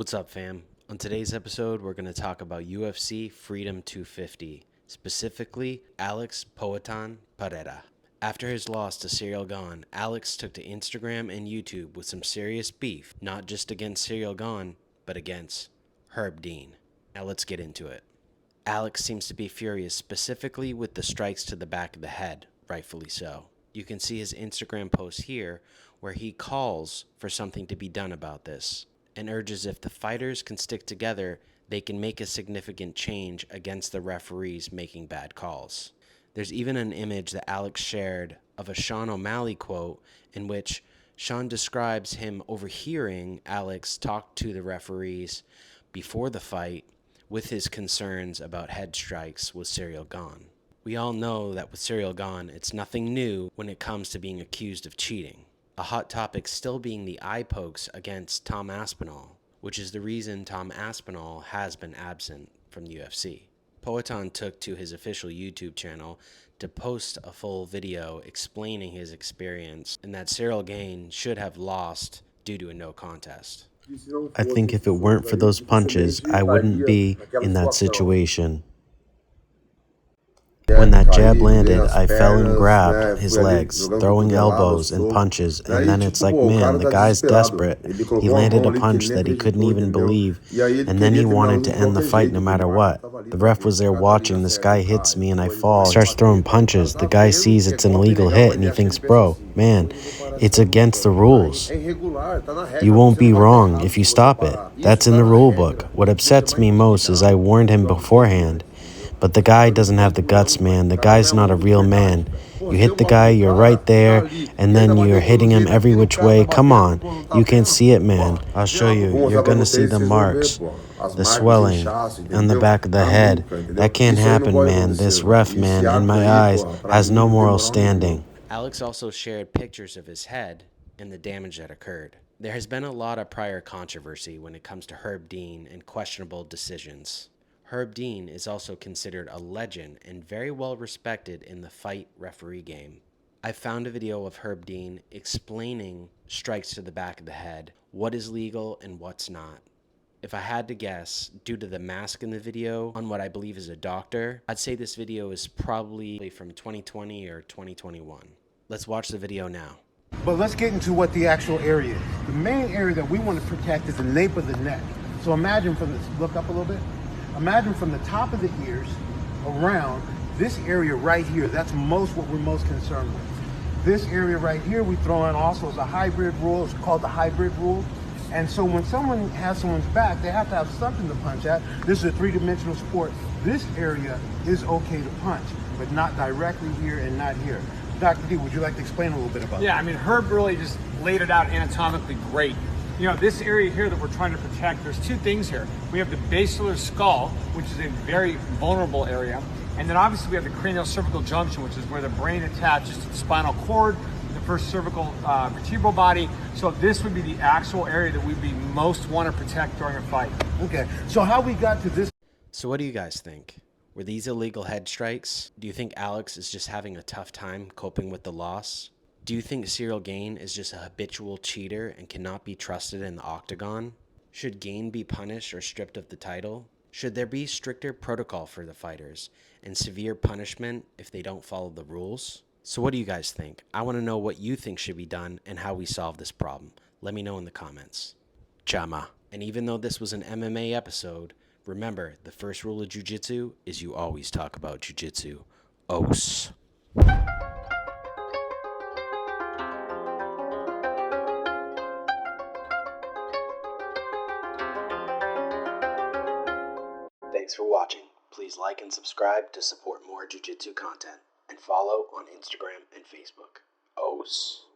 What's up, fam? On today's episode, we're going to talk about UFC Freedom 250, specifically Alex POATAN Pereira. After his loss to Ciryl Gane, Alex took to Instagram and YouTube with some serious beef, not just against Ciryl Gane, but against Herb Dean. Now let's get into it. Alex seems to be furious specifically with the strikes to the back of the head, rightfully so. You can see his Instagram post here where he calls for something to be done about this and urges if the fighters can stick together, they can make a significant change against the referees making bad calls. There's even an image that Alex shared of a Sean O'Malley quote in which Sean describes him overhearing Alex talk to the referees before the fight with his concerns about head strikes with Ciryl Gane. We all know that with Ciryl Gane, it's nothing new when it comes to being accused of cheating. A hot topic still being the eye pokes against Tom Aspinall, which is the reason Tom Aspinall has been absent from the UFC. POATAN took to his official YouTube channel to post a full video explaining his experience and that Ciryl Gane should have lost due to a no contest. I think if it weren't for those punches, I wouldn't be in that situation. When that jab landed, I fell and grabbed his legs, throwing elbows and punches, and then it's like, man, the guy's desperate. He landed a punch that he couldn't even believe, and then he wanted to end the fight no matter what. The ref was there watching. This guy hits me and I fall. He starts throwing punches. The guy sees it's an illegal hit and he thinks, bro, man, it's against the rules. You won't be wrong if you stop it. That's in the rule book. What upsets me most is I warned him beforehand. But the guy doesn't have the guts, man. The guy's not a real man. You hit the guy, you're right there, and then you're hitting him every which way. Come on. You can see it, man. I'll show you. You're going to see the marks, the swelling on the back of the head. That can't happen, man. This ref, man, in my eyes, has no moral standing. Alex also shared pictures of his head and the damage that occurred. There has been a lot of prior controversy when it comes to Herb Dean and questionable decisions. Herb Dean is also considered a legend and very well respected in the fight referee game. I found a video of Herb Dean explaining strikes to the back of the head, what is legal and what's not. If I had to guess, due to the mask in the video on what I believe is a doctor, I'd say this video is probably from 2020 or 2021. Let's watch the video now. But let's get into what the actual area is. The main area that we want to protect is the nape of the neck. So imagine from this, look up a little bit. Imagine from the top of the ears around this area right here. That's what we're most concerned with. This area right here we throw in also as a hybrid rule. It's called the hybrid rule. And so when someone has someone's back, they have to have something to punch at. This is a three-dimensional sport. This area is okay to punch, but not directly here and not here. Dr. D, would you like to explain a little bit about that? Yeah, I mean, Herb really just laid it out anatomically great. You know, this area here that we're trying to protect, there's two things here. We have the basilar skull, which is a very vulnerable area. And then obviously we have the cranial cervical junction, which is where the brain attaches to the spinal cord, the first cervical vertebral body. So this would be the actual area that we'd be most want to protect during a fight. Okay, so how we got to this. So what do you guys think? Were these illegal head strikes? Do you think Alex is just having a tough time coping with the loss? Do you think Ciryl Gane is just a habitual cheater and cannot be trusted in the octagon? Should Gane be punished or stripped of the title? Should there be stricter protocol for the fighters and severe punishment if they don't follow the rules? So what do you guys think? I want to know what you think should be done and how we solve this problem. Let me know in the comments. Chama. And even though this was an MMA episode, remember the first rule of jiu-jitsu is you always talk about jiu-jitsu. Os. Thanks for watching. Please like and subscribe to support more jiu-jitsu content and follow on Instagram and Facebook. Os.